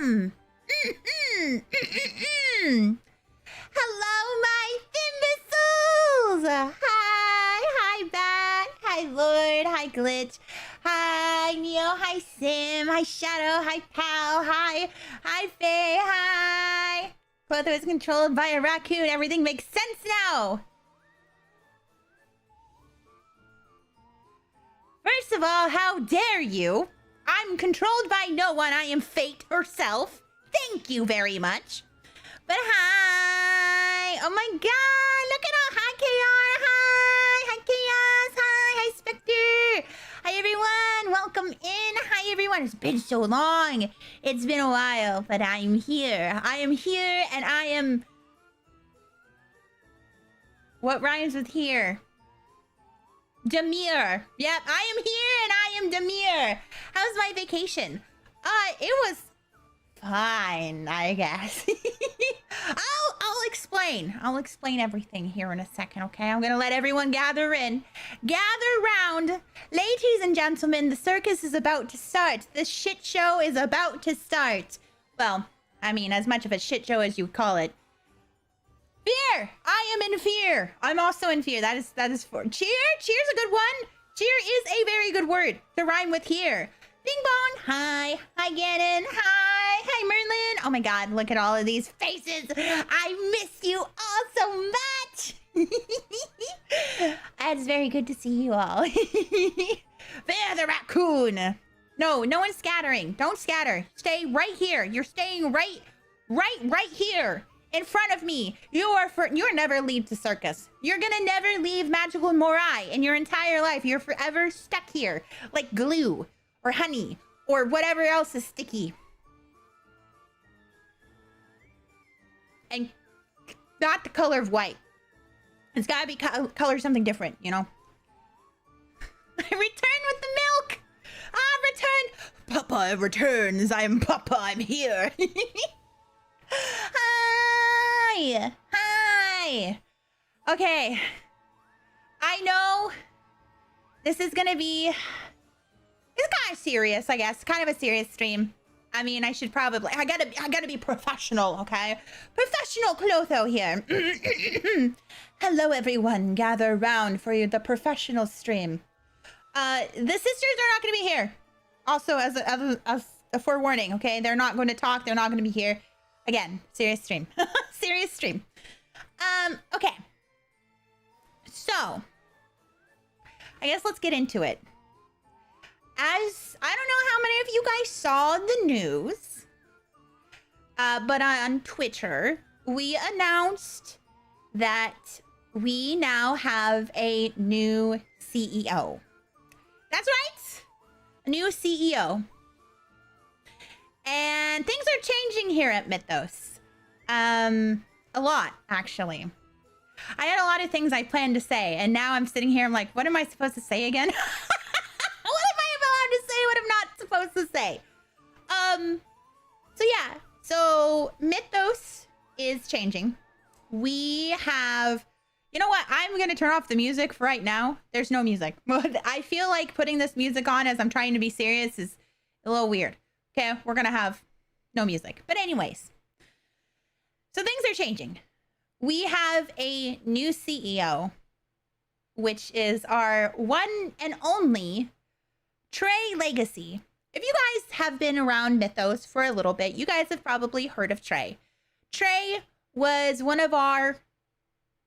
Hello, my Thimbicles! Hi Bat, hi Lord, hi Glitch, hi Neo, hi Sim, hi Shadow, hi Pal, hi Faye, hi! Clotho is controlled by a raccoon. Everything makes sense now! First of all, how dare you? I'm controlled by no one. I am fate herself. Thank you very much. But hi! Oh my god! Look at all! Hi, KR! Hi! Hi, Chaos! Hi! Spectre! Hi, everyone! Welcome in! Hi, everyone! It's been so long! It's been a while, but I'm here. I am here, and I am... What rhymes with here? Demir. Yep, I am here, and I am Demir. How's my vacation? It was... fine, I guess. I'll explain. I'll explain everything here in a second, okay? I'm gonna let everyone gather in. Gather round. Ladies and gentlemen, the circus is about to start. This shit show is about to start. Well, I mean, as much of a shit show as you call it. Fear! I am in fear. I'm also in fear. That is for... Cheer? Cheer's a good one. Cheer is a very good word to rhyme with here. Bing bong. Hi. Hi, Gannon. Hi. Hi, Merlin. Oh my god, look at all of these faces. I miss you all so much. It's very good to see you all. There, the raccoon. No one's scattering. Don't scatter. Stay right here. You're staying right here in front of me. You'll never leave the circus. You're gonna never leave Magical Morai in your entire life. You're forever stuck here like glue. Or honey, or whatever else is sticky. And not the color of white. It's gotta be color something different, you know? I return with the milk! Return! Papa returns, I'm Papa, I'm here. Hi! Okay. I know this is gonna be... It's kind of serious, I guess. Kind of a serious stream. I mean, I should probably... I gotta be professional, okay? Professional Clotho here. Hello, everyone. Gather around for the professional stream. The sisters are not gonna be here. Also, as a forewarning, okay? They're not going to talk. They're not gonna be here. Again, serious stream. Serious stream. Okay. So, I guess let's get into it. As I don't know how many of you guys saw the news, but on Twitter, we announced that we now have a new CEO. That's right, a new CEO. And things are changing here at Mythos. A lot, actually. I had a lot of things I planned to say, and now I'm sitting here, I'm like, what am I supposed to say again? What am I allowed to say what I'm not supposed to say? So yeah, so Mythos is changing. We have, you know what? I'm going to turn off the music for right now. There's no music. I feel like putting this music on as I'm trying to be serious is a little weird. Okay, we're going to have no music. But anyways, so things are changing. We have a new CEO, which is our one and only Trey Legacy. If you guys have been around Mythos for a little bit, you guys have probably heard of Trey. Trey was one of our,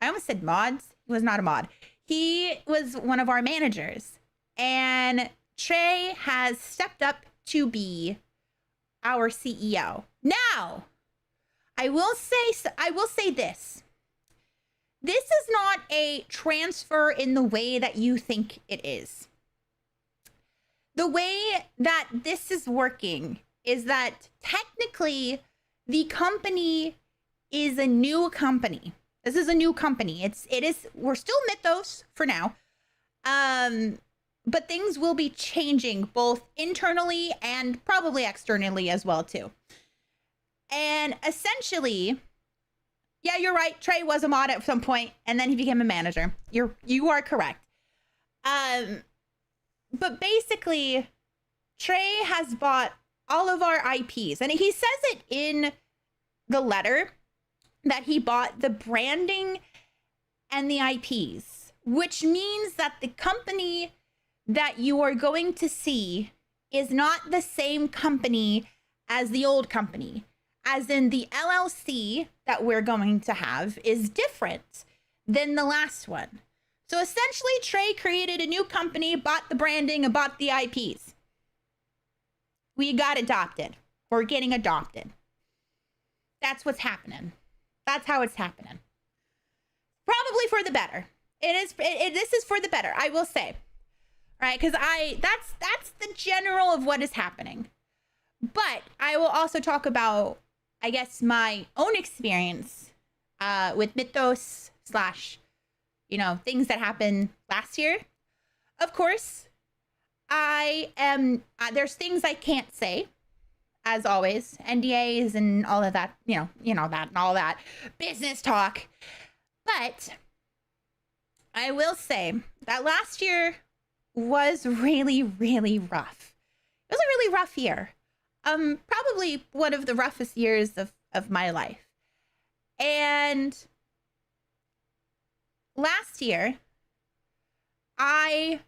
I almost said mods. He was not a mod. He was one of our managers. And Trey has stepped up to be our CEO. Now, I will say this. This is not a transfer in the way that you think it is. The way that this is working is that technically the company is a new company. This is a new company. We're still Mythos for now. But things will be changing both internally and probably externally as well too. And essentially, yeah, you're right. Trey was a mod at some point and then he became a manager. You are correct. But basically, Trey has bought all of our IPs. And he says it in the letter that he bought the branding and the IPs, which means that the company that you are going to see is not the same company as the old company. As in, the LLC that we're going to have is different than the last one. So essentially, Trey created a new company, bought the branding, and bought the IPs. We got adopted. We're getting adopted. That's what's happening. That's how it's happening. Probably for the better. This is for the better, I will say. Right? Because that's the general of what is happening. But I will also talk about, I guess, my own experience with Mythos / things that happened last year. Of course, there's things I can't say, as always, NDAs and all of that, that and all that business talk. But I will say that last year was really, really rough. It was a really rough year. Probably one of the roughest years of my life. And last year, I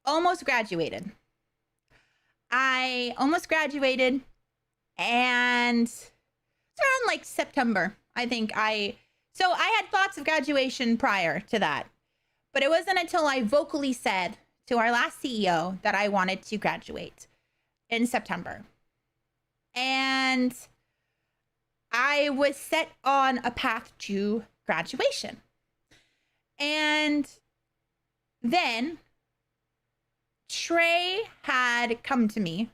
almost graduated. And it's around like September, I think. So I had thoughts of graduation prior to that, but it wasn't until I vocally said to our last CEO that I wanted to graduate in September. And I was set on a path to graduation. And then Trey had come to me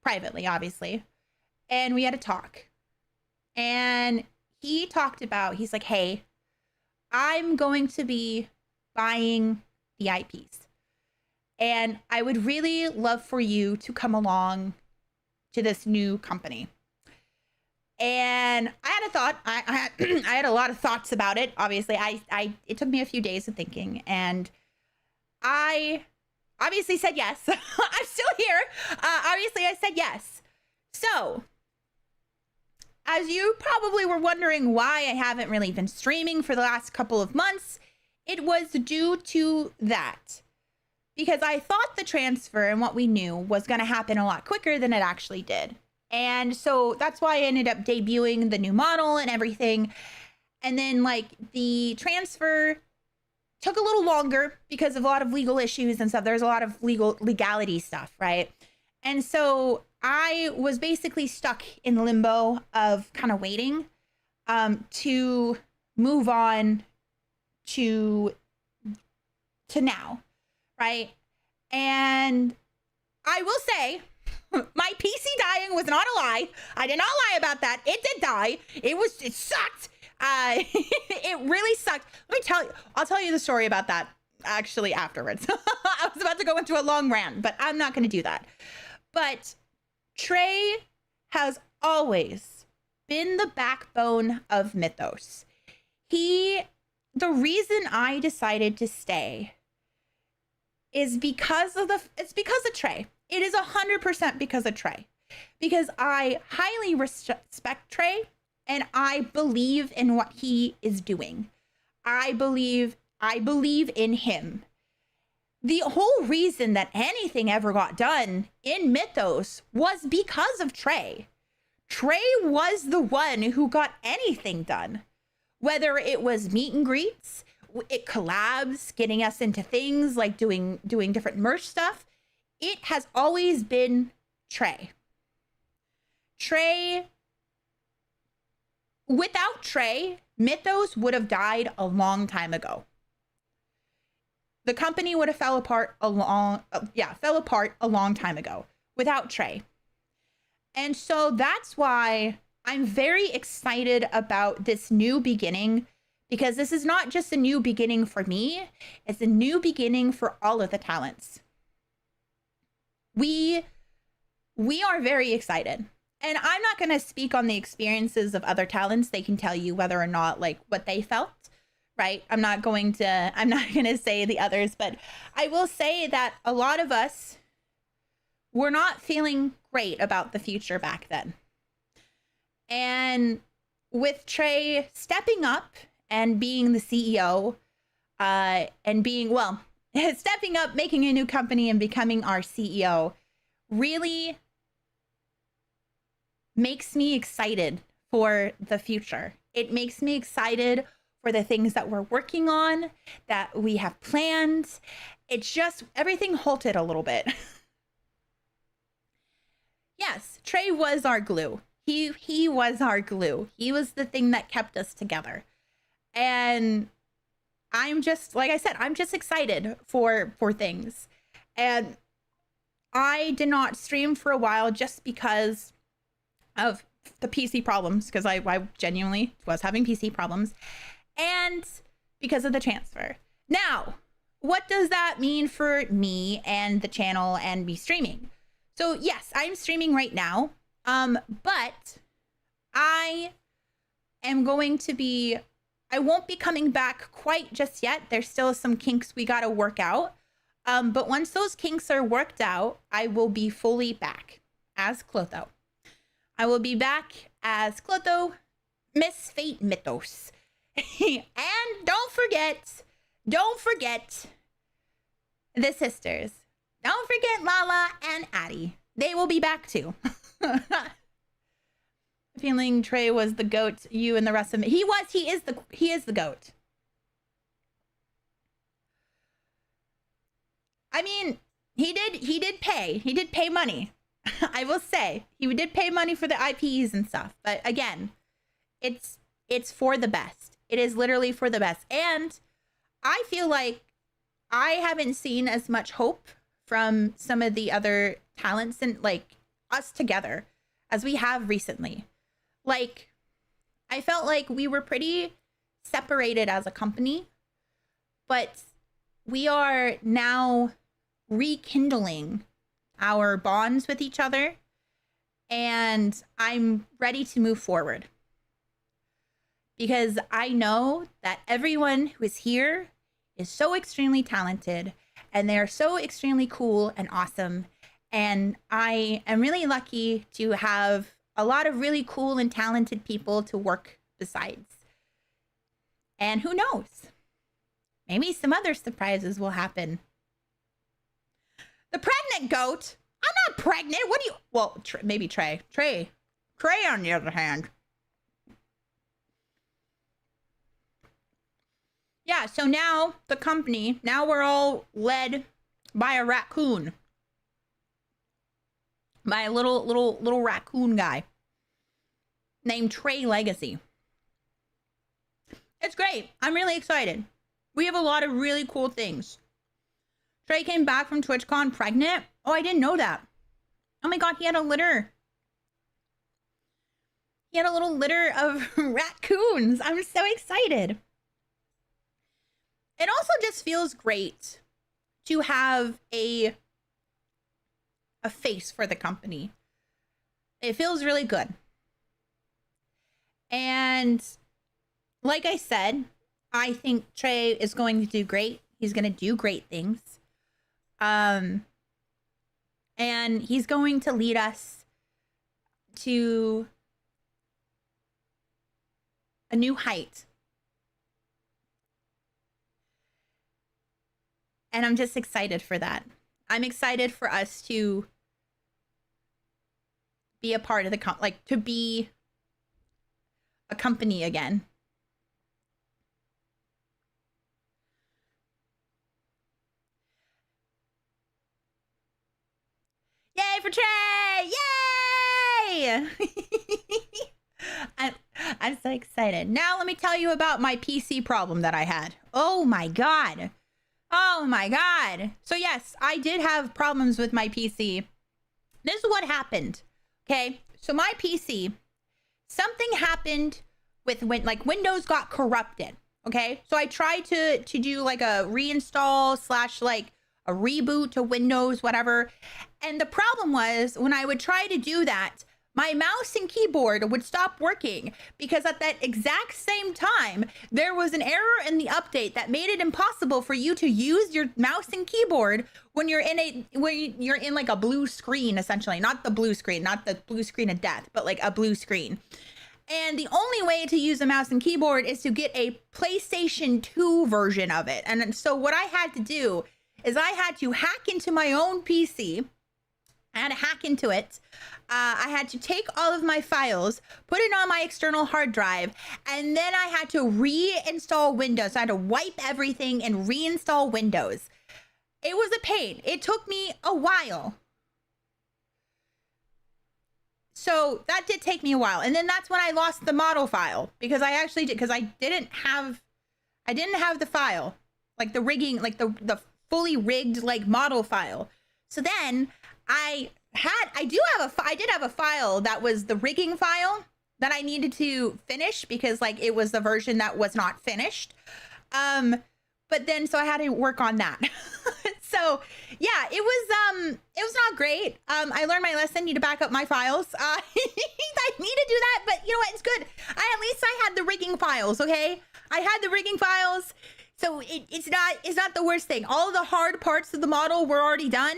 privately, obviously, and we had a talk. And he talked about, he's like, hey, I'm going to be buying the IPs. And I would really love for you to come along to this new company. And I had a thought. I had a lot of thoughts about it. Obviously, it took me a few days of thinking, and I obviously said yes. I'm still here. Obviously, I said yes. So, as you probably were wondering why I haven't really been streaming for the last couple of months, it was due to that. Because I thought the transfer and what we knew was going to happen a lot quicker than it actually did. And so that's why I ended up debuting the new model and everything. And then the transfer took a little longer because of a lot of legal issues and stuff. There's a lot of legality stuff, right? And so I was basically stuck in limbo of kind of waiting to move on to now, right? And I will say, my PC dying was not a lie. I did not lie about that. It did die. It sucked. It really sucked. I'll tell you the story about that actually afterwards. I was about to go into a long rant, but I'm not going to do that. But Trey has always been the backbone of Mythos. The reason I decided to stay is because of Trey. It is 100% because of Trey. Because I highly respect Trey, and I believe in what he is doing. I believe in him. The whole reason that anything ever got done in Mythos was because of Trey. Trey was the one who got anything done. Whether it was meet and greets, it collabs, getting us into things like doing different merch stuff. It has always been Trey. Without Trey, Mythos would have died a long time ago. The company would have fell apart a long time ago without Trey. And so that's why I'm very excited about this new beginning, because this is not just a new beginning for me, it's a new beginning for all of the talents. We are very excited. And I'm not going to speak on the experiences of other talents. They can tell you whether or not what they felt, right? I'm not going to say the others, but I will say that a lot of us were not feeling great about the future back then. And with Trey stepping up and being the CEO, and being, well, stepping up, making a new company and becoming our CEO really makes me excited for the future. It makes me excited for the things that we're working on, that we have planned. It's just, everything halted a little bit. Yes, Trey was our glue. He was our glue. He was the thing that kept us together. And I'm just, like I said, I'm just excited for things. And I did not stream for a while just because of the PC problems, because I genuinely was having PC problems, and because of the transfer. Now, what does that mean for me and the channel and me streaming? So yes, I'm streaming right now, but I won't be coming back quite just yet. There's still some kinks we gotta work out. But once those kinks are worked out, I will be fully back as Clotho. I will be back as Clotho, Miss Fate Mythos. And don't forget the sisters. Don't forget Lala and Addie. They will be back too. Feeling Trey was the goat, you and the rest of it. He is the goat. I mean, he did pay money. I will say, he did pay money for the IPs and stuff. But again, it's for the best. It is literally for the best. And I feel like I haven't seen as much hope from some of the other talents and like us together as we have recently. Like, I felt like we were pretty separated as a company, but we are now rekindling our bonds with each other, and I'm ready to move forward. Because I know that everyone who is here is so extremely talented, and they are so extremely cool and awesome. And I am really lucky to have a lot of really cool and talented people to work besides. And who knows? Maybe some other surprises will happen. The pregnant goat? I'm not pregnant. What do you... Well, maybe Trey. Trey, on the other hand. Yeah, so now the company, now we're all led by a raccoon. By a little raccoon guy named Trey Legacy. It's great. I'm really excited. We have a lot of really cool things. Trey came back from TwitchCon pregnant. Oh, I didn't know that. Oh my god, he had a litter. He had a little litter of raccoons. I'm so excited. It also just feels great to have a face for the company. It feels really good. And like I said, I think Trey is going to do great. He's going to do great things. And he's going to lead us to a new height. And I'm just excited for that. I'm excited for us to be a part of the to be a company again. Yay for Trey! Yay! I'm so excited. Now let me tell you about my PC problem that I had. Oh my god. Oh my god. So yes, I did have problems with my PC. This is what happened. Okay, so my PC, something happened with when Windows got corrupted. Okay, so I tried to do like a reinstall / like a reboot to Windows, whatever. And the problem was when I would try to do that, my mouse and keyboard would stop working because at that exact same time, there was an error in the update that made it impossible for you to use your mouse and keyboard when you're in like a blue screen, essentially. Not the blue screen of death, but like a blue screen. And the only way to use a mouse and keyboard is to get a PlayStation 2 version of it. And so what I had to do is I had to hack into my own PC. I had to hack into it. I had to take all of my files, put it on my external hard drive, and then I had to reinstall Windows. I had to wipe everything and reinstall Windows. It was a pain. It took me a while. So that did take me a while. And then that's when I lost the model file because I actually did, because I didn't have the file, like the rigging, like the fully rigged like model file. So then I did have a file that was the rigging file that I needed to finish because like it was the version that was not finished. But then so I had to work on that. So yeah, it was not great. I learned my lesson, need to back up my files. I need to do that, but you know what? It's good. At least I had the rigging files, okay? I had the rigging files. So it's not the worst thing. All the hard parts of the model were already done.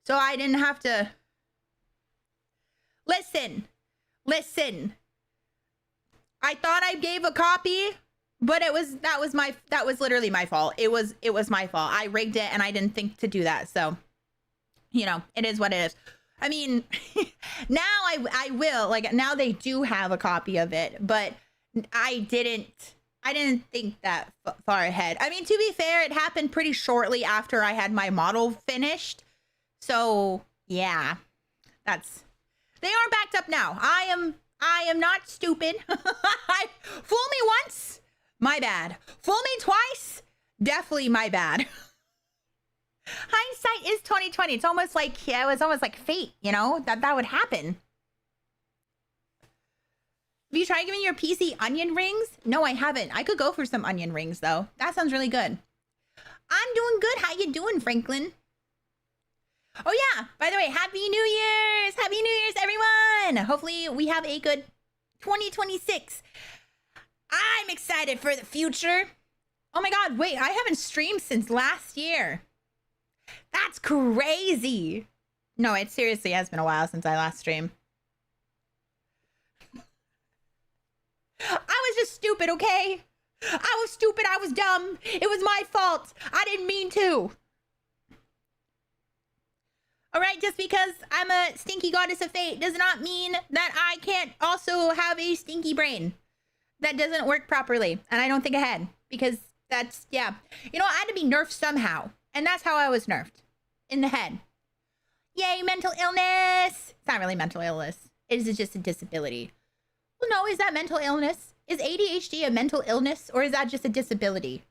So I didn't have to listen. I thought I gave a copy, but that was literally my fault. It was my fault. I rigged it and I didn't think to do that. So, you know, it is what it is. I mean, now I will, like now they do have a copy of it, but I didn't think that far ahead. I mean, to be fair, it happened pretty shortly after I had my model finished. So yeah, they are backed up now. I am not stupid. Fool me once, my bad. Fool me twice, definitely my bad. Hindsight is 2020. It's almost like, yeah, it was almost like fate, you know, that would happen. Have you tried giving your PC onion rings? No, I haven't. I could go for some onion rings though. That sounds really good. I'm doing good. How you doing, Franklin? Oh yeah, by the way, Happy New Year's! Happy New Year's, everyone! Hopefully we have a good 2026. I'm excited for the future. Oh my god, wait, I haven't streamed since last year. That's crazy. No, it seriously has been a while since I last streamed. I was just stupid, okay? I was stupid, I was dumb. It was my fault. I didn't mean to. All right, just because I'm a stinky goddess of fate does not mean that I can't also have a stinky brain that doesn't work properly. And I don't think ahead because that's, yeah. You know, I had to be nerfed somehow. And that's how I was nerfed. In the head. Yay, mental illness. It's not really mental illness. It is just a disability. Well, no, is that mental illness? Is ADHD a mental illness or is that just a disability?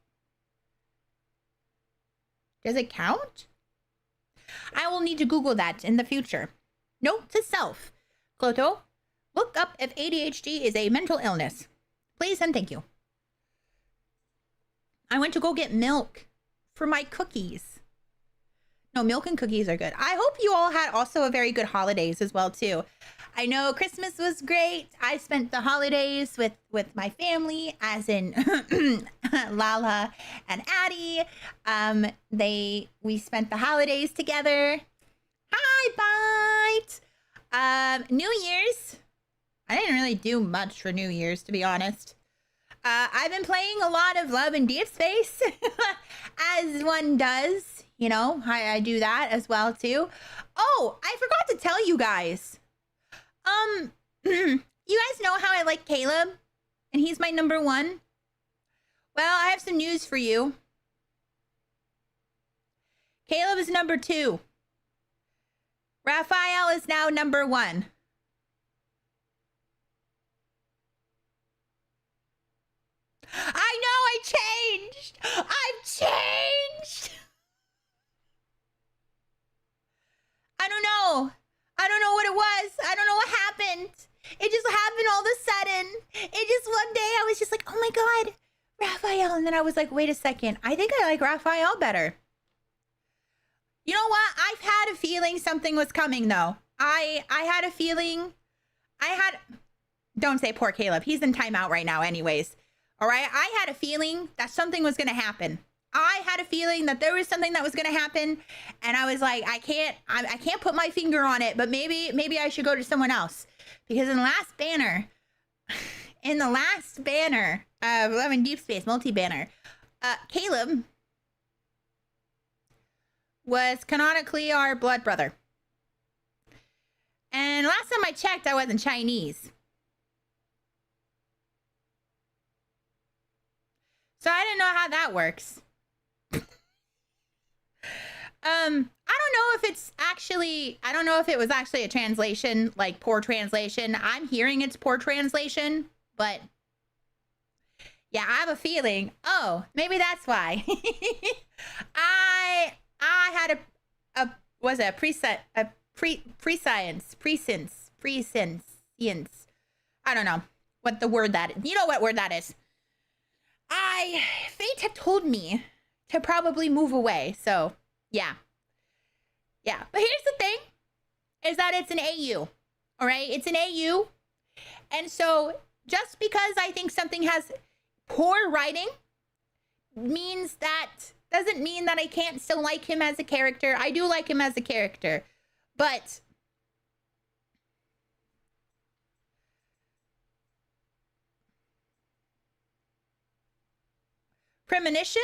Does it count? I will need to Google that in the future. Note to self. Clotho, look up if ADHD is a mental illness. Please and thank you. I went to go get milk for my cookies. No, milk and cookies are good. I hope you all had also a very good holidays as well, too. I know Christmas was great. I spent the holidays with my family, as in Lala and Addie. We spent the holidays together. Hi, Bite! New Year's. I didn't really do much for New Year's, to be honest. I've been playing a lot of Love and Deep Space, as one does. You know, I do that as well, too. Oh, I forgot to tell you guys. You guys know how I like Caleb? And he's my number one? Well, I have some news for you. Caleb is number 2. Raphael is now number 1. I know, I changed! I've changed! I don't know. I don't know what it was. I don't know what happened. It just happened all of a sudden. It just one day I was just like, oh my God, Raphael. And then I was like, wait a second. I think I like Raphael better. You know what? I've had a feeling something was coming though. I had a feeling don't say poor Caleb. He's in timeout right now anyways. All right. I had a feeling that something was going to happen. I had a feeling that there was something that was going to happen. And I was like, I can't put my finger on it, but maybe I should go to someone else. Because in the last banner, Deep Space multi-banner, Caleb was canonically our blood brother. And last time I checked, I wasn't Chinese. So I didn't know how that works. I don't know if it's actually, I don't know if it was actually a translation, like poor translation. I'm hearing it's poor translation, but yeah, I have a feeling, oh, maybe that's why. I had prescience. I don't know what the word that is. You know what word that is. Fate had told me to probably move away. So yeah. But here's the thing is that it's an AU. All right. It's an AU. And so just because I think something has poor writing doesn't mean that I can't still like him as a character. I do like him as a character, but premonition?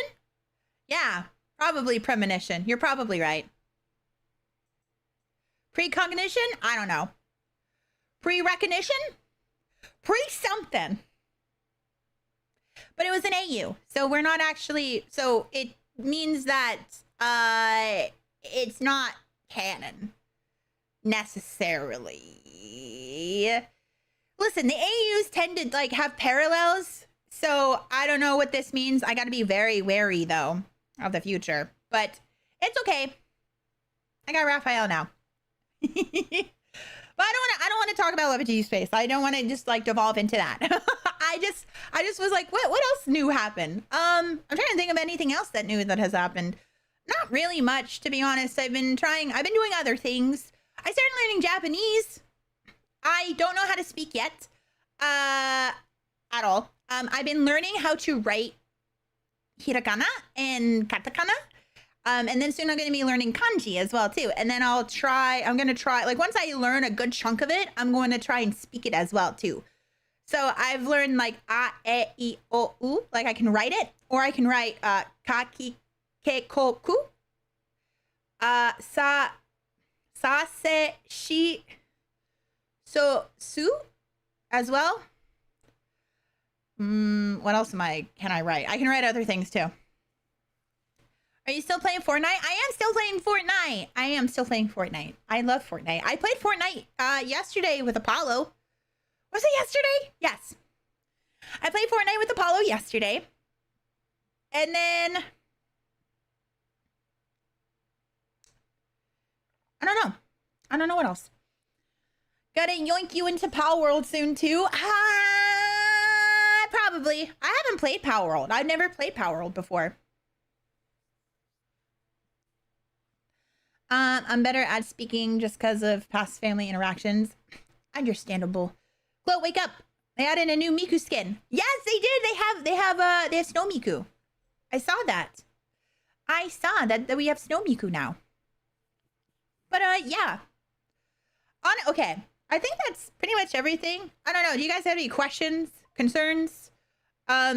Yeah, probably premonition. You're probably right. Precognition? I don't know. Pre-recognition? Pre-something. But it was an AU, so we're not actually, so it means that it's not canon necessarily. Listen, the AUs tend to like have parallels, so I don't know what this means. I got to be very wary though of the future, but it's okay. I got Raphael now. But I don't want to talk about Levity Space. I don't want to just like devolve into that. I just was like, what else new happened? I'm trying to think of anything else that new that has happened. Not really much, to be honest. I've been doing other things. I started learning Japanese. I don't know how to speak yet. At all. I've been learning how to write hiragana and katakana. And then soon I'm going to be learning kanji as well too. And then I'm going to try, like once I learn a good chunk of it, I'm going to try and speak it as well too. So I've learned like a, e, I, o, u, like I can write it, or I can write ka, ki, ke, ko, ku, sa, se, shi, so, su as well. What else can I write? I can write other things too. Are you still playing Fortnite? I am still playing Fortnite. I love Fortnite. I played Fortnite yesterday with Apollo. Was it yesterday? Yes. I played Fortnite with Apollo yesterday. And then I don't know what else. Gotta yoink you into Power World soon too. Probably. I haven't played Power World. I've never played Power World before. I'm better at speaking just because of past family interactions. Understandable. Clotho, wake up. They added a new Miku skin. Yes, they did. They have Snow Miku. I saw that. I saw that we have Snow Miku now. But yeah. Okay. I think that's pretty much everything. I don't know. Do you guys have any questions, concerns? I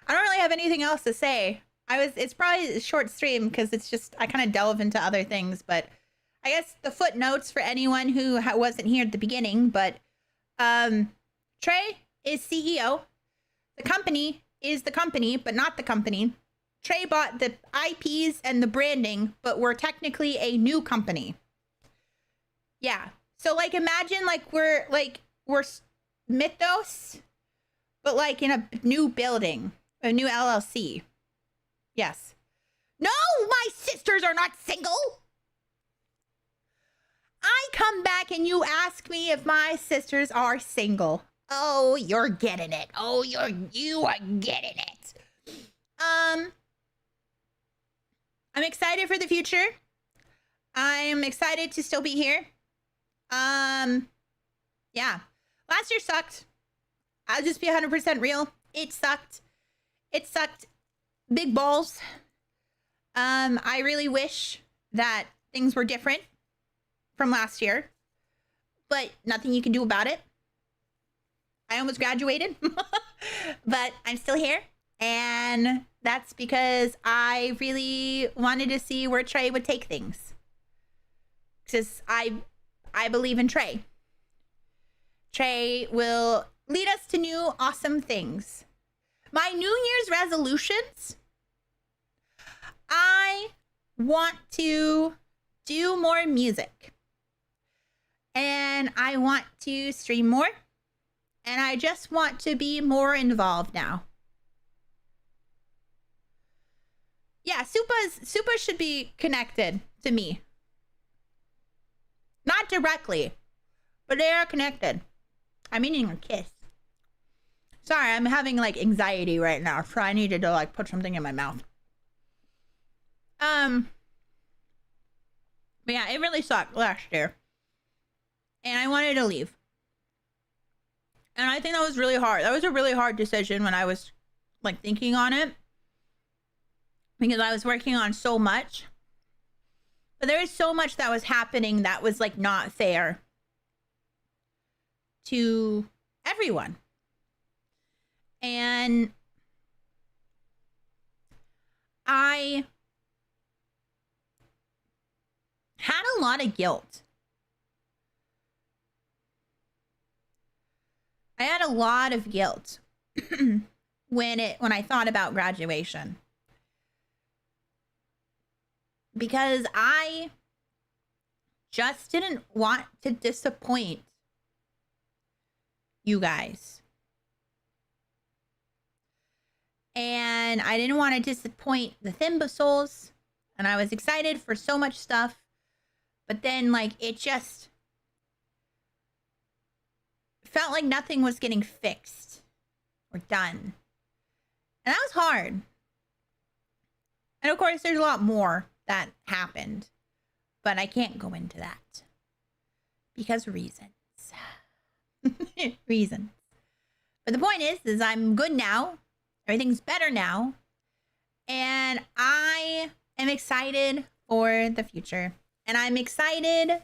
don't really have anything else to say. It's probably a short stream because it's just, I kind of delve into other things, but I guess the footnotes for anyone who wasn't here at the beginning, but Trey is CEO. The company is the company, but not the company. Trey bought the IPs and the branding, but we're technically a new company. Yeah. So like, imagine like we're Mythos, but like in a new building, a new LLC. Yes. No, my sisters are not single. I come back and you ask me if my sisters are single. Oh, you're getting it. Oh, you are getting it. I'm excited for the future. I'm excited to still be here. Yeah. Last year sucked. I'll just be 100% real. It sucked. It sucked. Big balls. I really wish that things were different from last year, but nothing you can do about it. I almost graduated, but I'm still here. And that's because I really wanted to see where Trey would take things. Because I believe in Trey. Trey will lead us to new awesome things. My New Year's resolutions, I want to do more music. And I want to stream more. And I just want to be more involved now. Yeah, Supas should be connected to me. Not directly, but they are connected. I'm eating a kiss. Sorry, I'm having like anxiety right now, so I needed to like put something in my mouth. But yeah, it really sucked last year. And I wanted to leave. And I think that was really hard. That was a really hard decision when I was like thinking on it. Because I was working on so much. But there was so much that was happening that was like not fair to everyone. And I had a lot of guilt. I had a lot of guilt when I thought about graduation. Because I just didn't want to disappoint you guys. And I didn't want to disappoint the Thimbasouls. And I was excited for so much stuff. But then, like, it just felt like nothing was getting fixed or done. And that was hard. And of course, there's a lot more that happened. But I can't go into that. Because reasons. Reasons. But the point is I'm good now. Everything's better now. And I am excited for the future. And I'm excited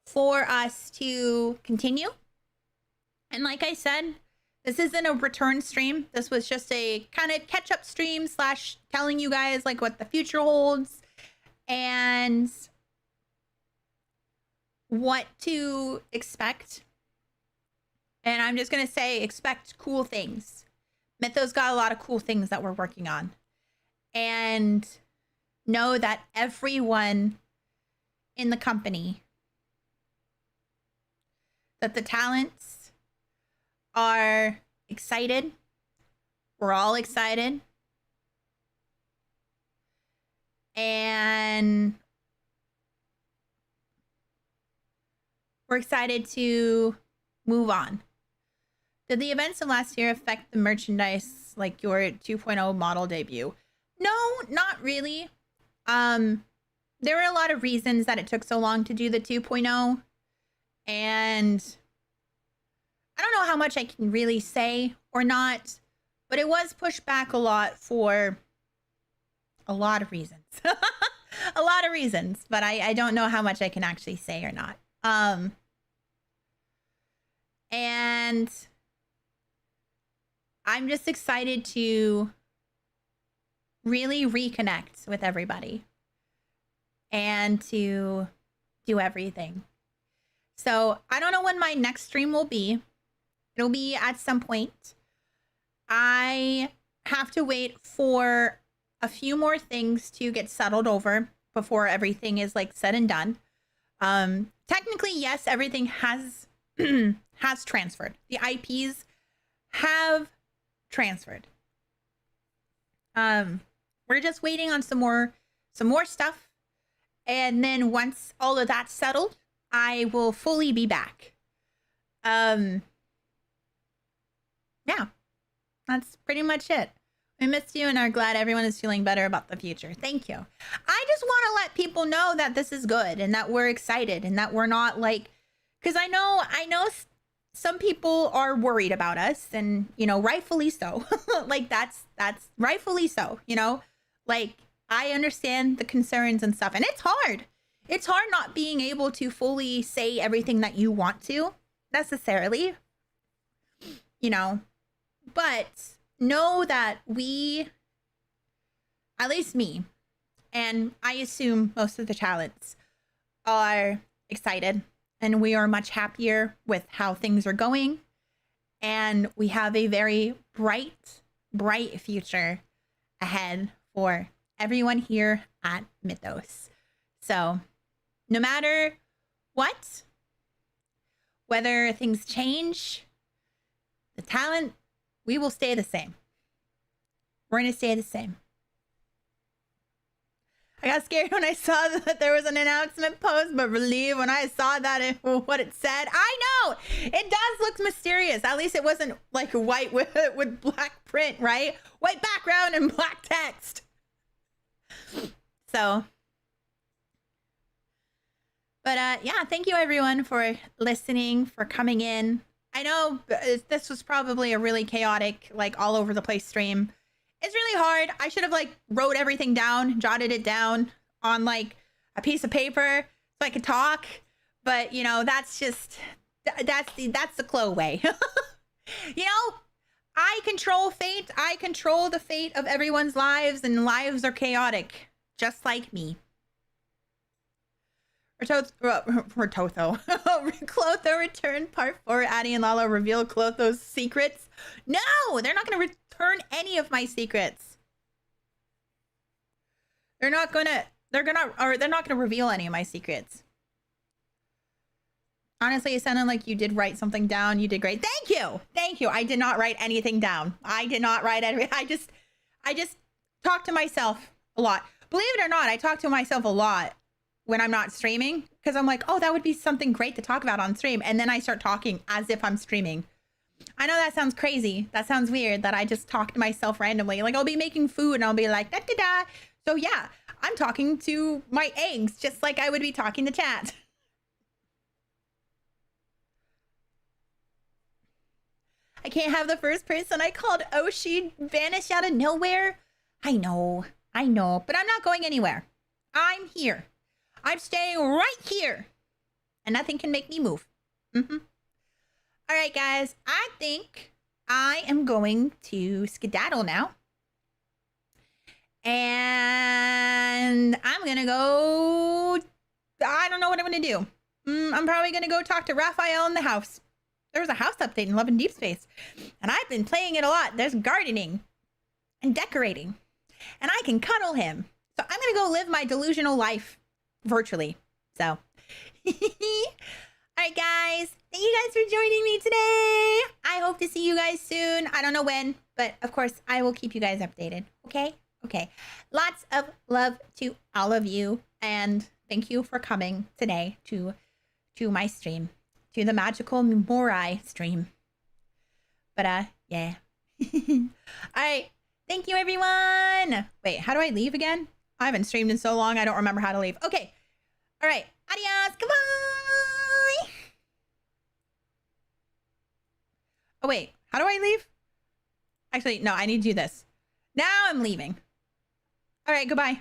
for us to continue. And like I said, this isn't a return stream. This was just a kind of catch-up stream / telling you guys like what the future holds and what to expect. And I'm just going to say, expect cool things. Mythos got a lot of cool things that we're working on. And know that everyone in the company, that the talents are excited. We're all excited. And we're excited to move on. Did the events of last year affect the merchandise, like your 2.0 model debut? No, not really. There were a lot of reasons that it took so long to do the 2.0. And I don't know how much I can really say or not, but it was pushed back a lot for a lot of reasons. A lot of reasons, but I don't know how much I can actually say or not. And I'm just excited to really reconnect with everybody and to do everything. So I don't know when my next stream will be. It'll be at some point. I have to wait for a few more things to get settled over before everything is like said and done. Technically, yes, everything has has transferred. The IPs have transferred. We're just waiting on some more stuff. And then once all of that's settled, I will fully be back. Yeah, that's pretty much it. We missed you and are glad everyone is feeling better about the future. Thank you. I just want to let people know that this is good and that we're excited and that we're not like, because I know some people are worried about us, and you know, rightfully so. Like that's rightfully so, you know? Like I understand the concerns and stuff, and it's hard. It's hard not being able to fully say everything that you want to necessarily, you know, but know that we, at least me, and I assume most of the talents, are excited, and we are much happier with how things are going, and we have a very bright future ahead for everyone here at Mythos. So no matter what, whether things change, the talent, we will stay the same. We're going to stay the same. I got scared when I saw that there was an announcement post, but relieved when I saw that what it said. I know! It does look mysterious. At least it wasn't like white with black print, right? White background and black text. So, but yeah, thank you everyone for listening, for coming in. I know this was probably a really chaotic, like all over the place stream. It's really hard. I should have like wrote everything down, jotted it down on like a piece of paper so I could talk. But you know, that's just, that's the Clo way. You know, I control fate. I control the fate of everyone's lives, and lives are chaotic, just like me. Clotho. Clotho returned part 4. Addie and Lala reveal Clotho's secrets. No, they're not going to return any of my secrets. They're not going to reveal any of my secrets. Honestly, it sounded like you did write something down. You did great. Thank you. Thank you. I did not write anything down. I did not write anything. I just talk to myself a lot. Believe it or not, I talk to myself a lot when I'm not streaming, because I'm like, oh, that would be something great to talk about on stream. And then I start talking as if I'm streaming. I know that sounds crazy. That sounds weird that I just talk to myself randomly. Like I'll be making food and I'll be like, da da da. So yeah, I'm talking to my eggs just like I would be talking to chat. I can't have the first person I called Oshi vanish out of nowhere. I know, but I'm not going anywhere. I'm here. I'm staying right here, and nothing can make me move. All right, guys, I think I am going to skedaddle now. And I'm going to go, I don't know what I'm going to do. I'm probably going to go talk to Raphael in the house. There was a house update in Love and Deep Space, and I've been playing it a lot. There's gardening and decorating, and I can cuddle him. So I'm going to go live my delusional life virtually. So, all right, guys. Thank you guys for joining me today. I hope to see you guys soon. I don't know when, but of course, I will keep you guys updated. Okay? Okay. Lots of love to all of you, and thank you for coming today to my stream. To the magical Morai stream. But yeah. All right, thank you everyone. Wait, how do I leave again? I haven't streamed in so long, I don't remember how to leave. Okay, all right, adios, goodbye. Oh wait, how do I leave? Actually, no, I need to do this. Now I'm leaving. All right, goodbye.